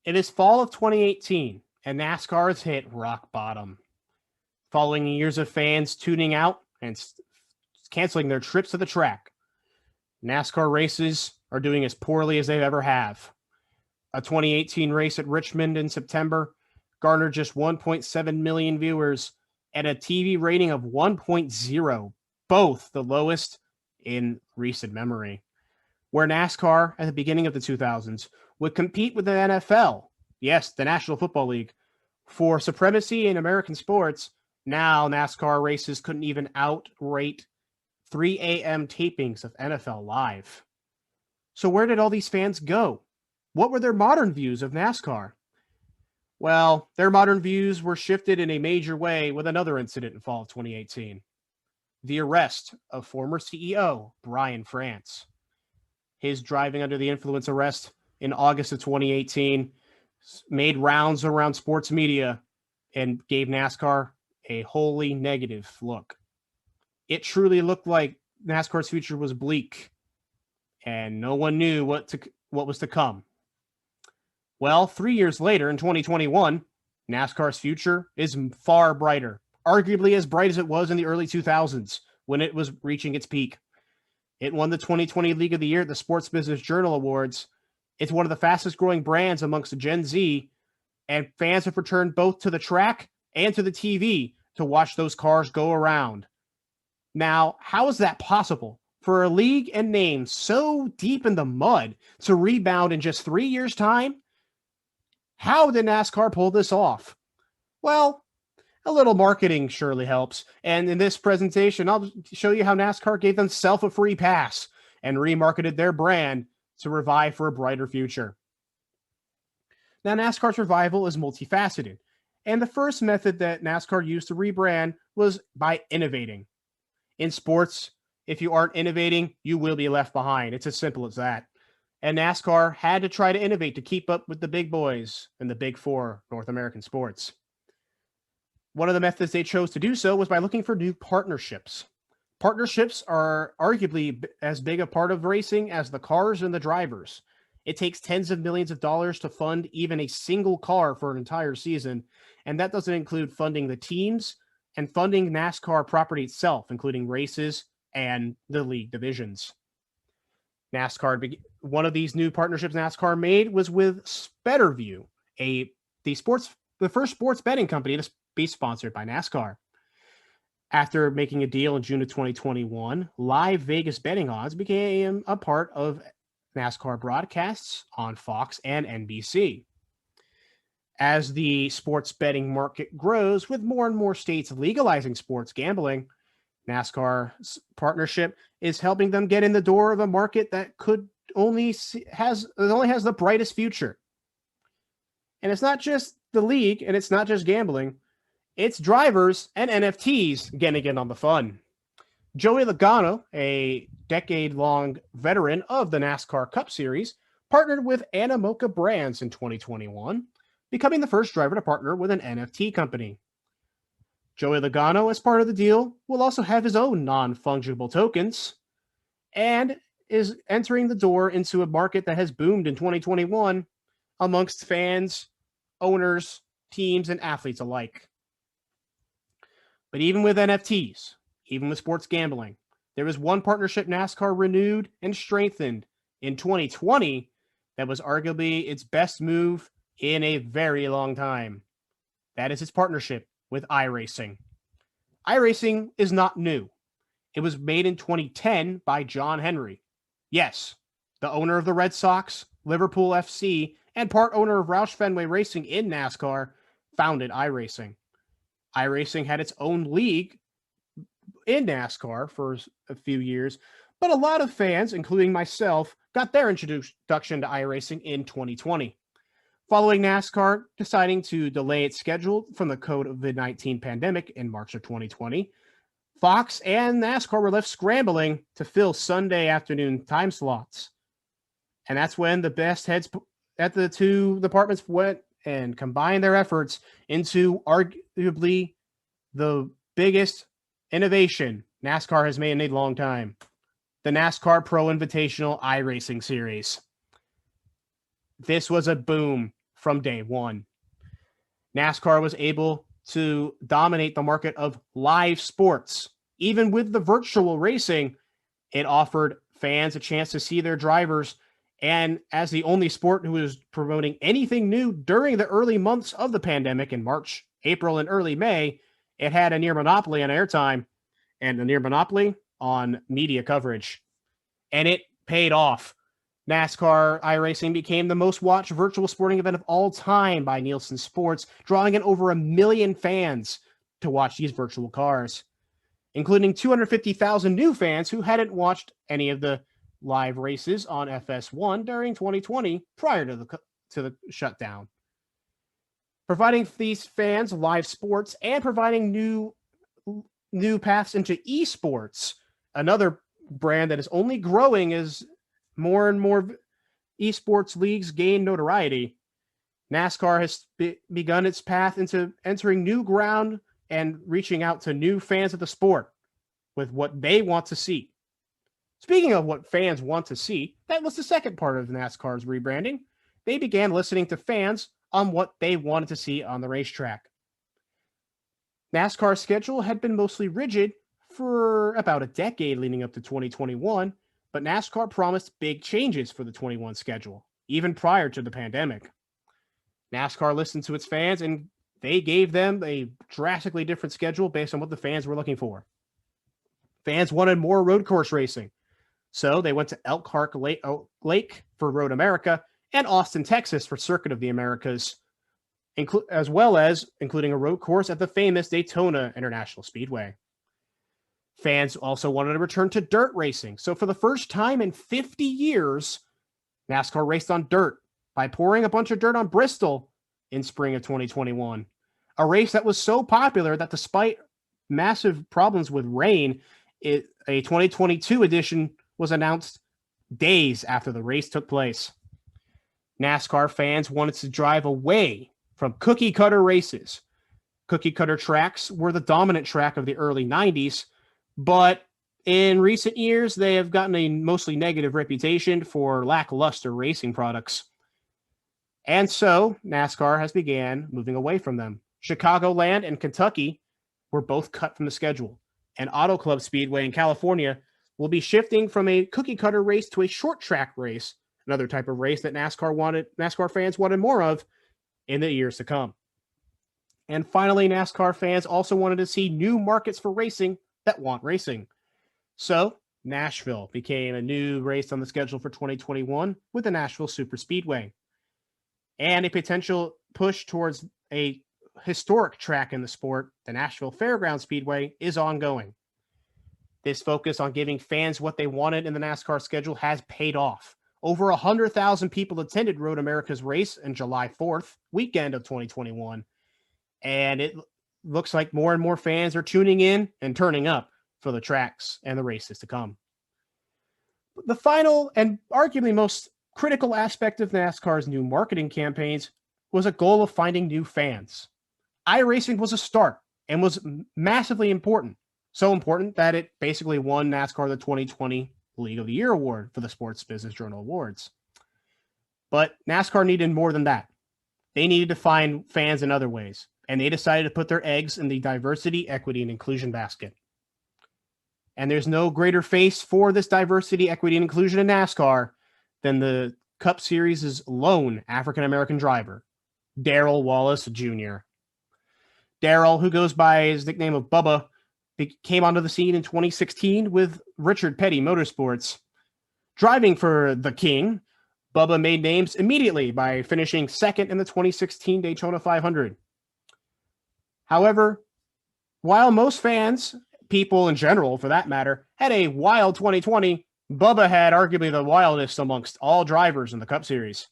It is fall of 2018, and NASCAR has hit rock bottom. Following years of fans tuning out and canceling their trips to the track, NASCAR races are doing as poorly as they ever have. A 2018 race at Richmond in September garnered just 1.7 million viewers and a TV rating of 1.0, both the lowest in recent memory. Where NASCAR at the beginning of the 2000s would compete with the NFL, yes, the National Football League, for supremacy in American sports, now NASCAR races couldn't even outrate 3 a.m. tapings of NFL Live. So where did all these fans go? What were their modern views of NASCAR? Well, their modern views were shifted in a major way with another incident in fall of 2018. The arrest of former CEO Brian France. His driving under the influence arrest in August of 2018 made rounds around sports media and gave NASCAR a wholly negative look. It truly looked like NASCAR's future was bleak, and no one knew what was to come. Well, 3 years later, in 2021, NASCAR's future is far brighter, arguably as bright as it was in the early 2000s when it was reaching its peak. It won the 2020 League of the Year at the Sports Business Journal Awards. It's one of the fastest growing brands amongst the Gen Z, and fans have returned both to the track and to the TV to watch those cars go around. Now, how is that possible for a league and name so deep in the mud to rebound in just 3 years' time? How did NASCAR pull this off? Well, a little marketing surely helps. And in this presentation, I'll show you how NASCAR gave themselves a free pass and remarketed their brand to revive for a brighter future. Now, NASCAR's revival is multifaceted. And the first method that NASCAR used to rebrand was by innovating. In sports, if you aren't innovating, you will be left behind. It's as simple as that. And NASCAR had to try to innovate to keep up with the big boys and the big four North American sports. One of the methods they chose to do so was by looking for new partnerships. Partnerships are arguably as big a part of racing as the cars and the drivers. It takes tens of millions of dollars to fund even a single car for an entire season, and that doesn't include funding the teams and funding NASCAR property itself, including races and the league divisions. One of these new partnerships NASCAR made was with Betterview, the first sports betting company to be sponsored by NASCAR. After making a deal in June of 2021, live Vegas betting odds became a part of NASCAR broadcasts on Fox and NBC. As the sports betting market grows, with more and more states legalizing sports gambling, NASCAR's partnership is helping them get in the door of a market that only has the brightest future. And it's not just the league, and it's not just gambling. It's drivers and NFTs getting in on the fun. Joey Logano, a decade-long veteran of the NASCAR Cup Series, partnered with Animoca Brands in 2021, becoming the first driver to partner with an NFT company. Joey Logano, as part of the deal, will also have his own non-fungible tokens and is entering the door into a market that has boomed in 2021 amongst fans, owners, teams, and athletes alike. But even with NFTs, even with sports gambling, there was one partnership NASCAR renewed and strengthened in 2020 that was arguably its best move in a very long time. That is its partnership with iRacing. iRacing is not new. It was made in 2010 by John Henry. Yes, the owner of the Red Sox, Liverpool FC, and part owner of Roush Fenway Racing in NASCAR, founded iRacing. iRacing had its own league in NASCAR for a few years, but a lot of fans, including myself, got their introduction to iRacing in 2020. Following NASCAR deciding to delay its schedule from the COVID-19 pandemic in March of 2020, Fox and NASCAR were left scrambling to fill Sunday afternoon time slots. And that's when the best heads at the two departments went and combined their efforts into arguably the biggest innovation NASCAR has made in a long time, the NASCAR Pro Invitational iRacing Series. This was a boom from day one. NASCAR was able to dominate the market of live sports. Even with the virtual racing, it offered fans a chance to see their drivers. And as the only sport who was promoting anything new during the early months of the pandemic in March, April, and early May, it had a near monopoly on airtime and a near monopoly on media coverage. And it paid off. NASCAR iRacing became the most watched virtual sporting event of all time by Nielsen Sports, drawing in over 1 million fans to watch these virtual cars, including 250,000 new fans who hadn't watched any of the live races on FS1 during 2020 prior to the shutdown. Providing these fans live sports and providing new paths into esports, another brand that is only growing as more and more esports leagues gain notoriety. NASCAR has begun its path into entering new ground and reaching out to new fans of the sport with what they want to see. Speaking of what fans want to see, that was the second part of NASCAR's rebranding. They began listening to fans on what they wanted to see on the racetrack. NASCAR's schedule had been mostly rigid for about a decade leading up to 2021, but NASCAR promised big changes for the 21 schedule, even prior to the pandemic. NASCAR listened to its fans, and they gave them a drastically different schedule based on what the fans were looking for. Fans wanted more road course racing, so they went to Elkhart Lake for Road America and Austin, Texas for Circuit of the Americas, as well as including a road course at the famous Daytona International Speedway. Fans also wanted to return to dirt racing. So for the first time in 50 years, NASCAR raced on dirt by pouring a bunch of dirt on Bristol in spring of 2021. A race that was so popular that despite massive problems with rain, a 2022 edition was announced days after the race took place. NASCAR fans wanted to drive away from cookie cutter races. Cookie cutter tracks were the dominant track of the early 90s, but in recent years, they have gotten a mostly negative reputation for lackluster racing products. And so NASCAR has began moving away from them. Chicagoland and Kentucky were both cut from the schedule, and Auto Club Speedway in California will be shifting from a cookie cutter race to a short track race, another type of race that NASCAR fans wanted more of in the years to come. And finally, NASCAR fans also wanted to see new markets for racing that want racing. So Nashville became a new race on the schedule for 2021 with the Nashville Super Speedway. And a potential push towards a historic track in the sport, the Nashville Fairgrounds Speedway, is ongoing. This focus on giving fans what they wanted in the NASCAR schedule has paid off. Over 100,000 people attended Road America's race on July 4th, weekend of 2021. And it looks like more and more fans are tuning in and turning up for the tracks and the races to come. The final and arguably most critical aspect of NASCAR's new marketing campaigns was a goal of finding new fans. iRacing was a start and was massively important. So important that it basically won NASCAR the 2020 League of the Year award for the Sports Business Journal Awards. But NASCAR needed more than that. They needed to find fans in other ways, and they decided to put their eggs in the diversity, equity, and inclusion basket. And there's no greater face for this diversity, equity, and inclusion in NASCAR than the Cup Series' lone African-American driver, Darrell Wallace Jr. Darrell, who goes by his nickname of Bubba, came onto the scene in 2016 with Richard Petty Motorsports. Driving for the King, Bubba made names immediately by finishing second in the 2016 Daytona 500. However, while most fans, people in general for that matter, had a wild 2020, Bubba had arguably the wildest amongst all drivers in the Cup Series.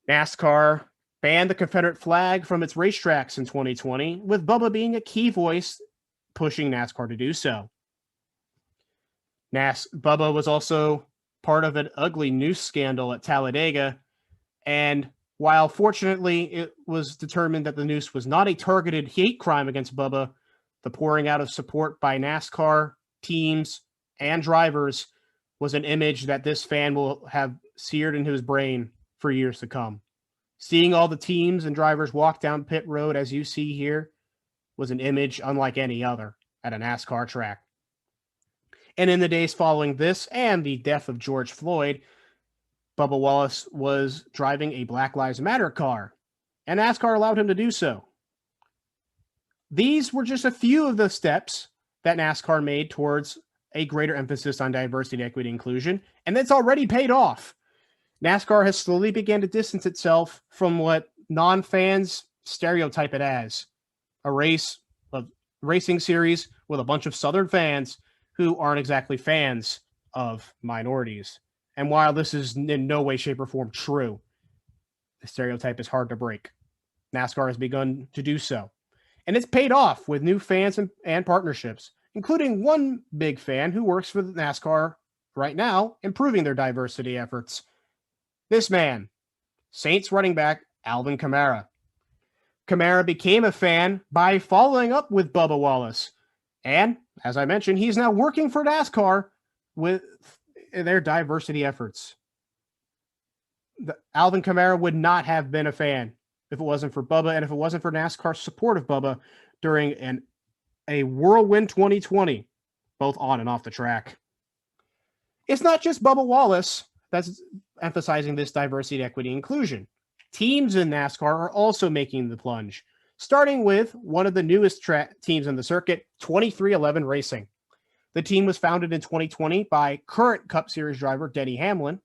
NASCAR banned the Confederate flag from its racetracks in 2020, with Bubba being a key voice pushing NASCAR to do so. Bubba was also part of an ugly noose scandal at Talladega, and while fortunately it was determined that the noose was not a targeted hate crime against Bubba, the pouring out of support by NASCAR teams and drivers was an image that this fan will have seared into his brain for years to come. Seeing all the teams and drivers walk down pit road, as you see here, was an image unlike any other at a NASCAR track. And in the days following this and the death of George Floyd, Bubba Wallace was driving a Black Lives Matter car, and NASCAR allowed him to do so. These were just a few of the steps that NASCAR made towards a greater emphasis on diversity, equity, inclusion, and it's already paid off. NASCAR has slowly begun to distance itself from what non-fans stereotype it as, a racing series with a bunch of Southern fans who aren't exactly fans of minorities. And while this is in no way, shape, or form true, the stereotype is hard to break. NASCAR has begun to do so. And it's paid off with new fans and partnerships, including one big fan who works for NASCAR right now, improving their diversity efforts. This man, Saints running back Alvin Kamara. Kamara became a fan by following up with Bubba Wallace. And, as I mentioned, he's now working for NASCAR with their diversity efforts. Alvin Kamara would not have been a fan if it wasn't for Bubba and if it wasn't for NASCAR's support of Bubba during a whirlwind 2020, both on and off the track. It's not just Bubba Wallace that's emphasizing this diversity, equity, inclusion. Teams in NASCAR are also making the plunge, starting with one of the newest teams in the circuit, 23XI Racing. The team was founded in 2020 by current Cup Series driver Denny Hamlin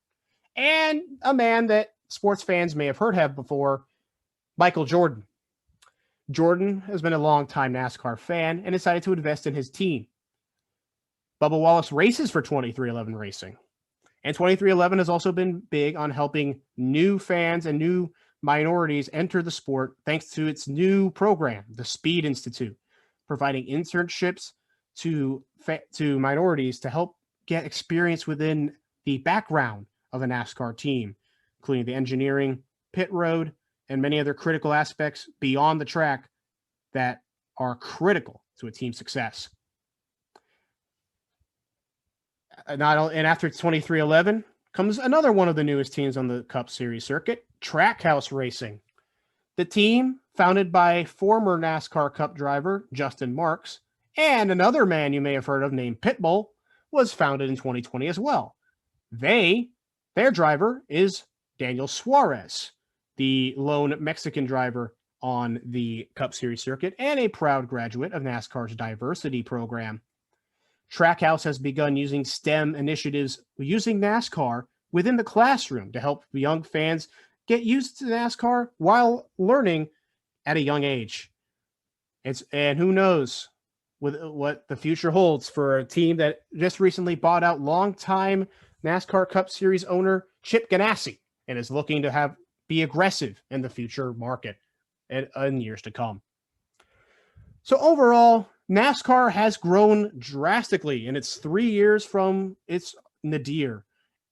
and a man that sports fans may have heard of before, Michael Jordan. Jordan has been a longtime NASCAR fan and decided to invest in his team. Bubba Wallace races for 23XI Racing. And 23XI has also been big on helping new fans and new minorities enter the sport thanks to its new program, the Speed Institute, providing internships to minorities to help get experience within the background of a NASCAR team, including the engineering, pit road, and many other critical aspects beyond the track that are critical to a team's success. And after 23XI comes another one of the newest teams on the Cup Series circuit, Trackhouse Racing. The team, founded by former NASCAR Cup driver Justin Marks and another man you may have heard of named Pitbull, was founded in 2020 as well. Their driver is Daniel Suarez, the lone Mexican driver on the Cup Series circuit and a proud graduate of NASCAR's diversity program. Trackhouse has begun using STEM initiatives using NASCAR within the classroom to help young fans get used to NASCAR while learning at a young age. And who knows what the future holds for a team that just recently bought out longtime NASCAR Cup Series owner Chip Ganassi and is looking to be aggressive in the future market in years to come. So overall, NASCAR has grown drastically in its 3 years from its nadir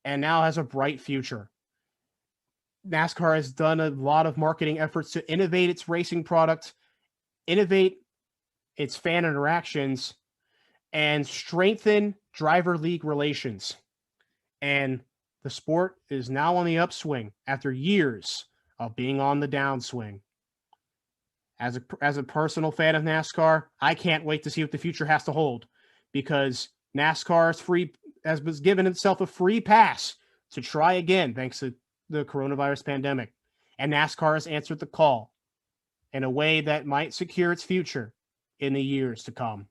and now has a bright future. NASCAR has done a lot of marketing efforts to innovate its racing product, innovate its fan interactions, and strengthen driver league relations. And the sport is now on the upswing after years of being on the downswing. As a personal fan of NASCAR, I can't wait to see what the future has to hold, because NASCAR has given itself a free pass to try again thanks to the coronavirus pandemic. And NASCAR has answered the call in a way that might secure its future in the years to come.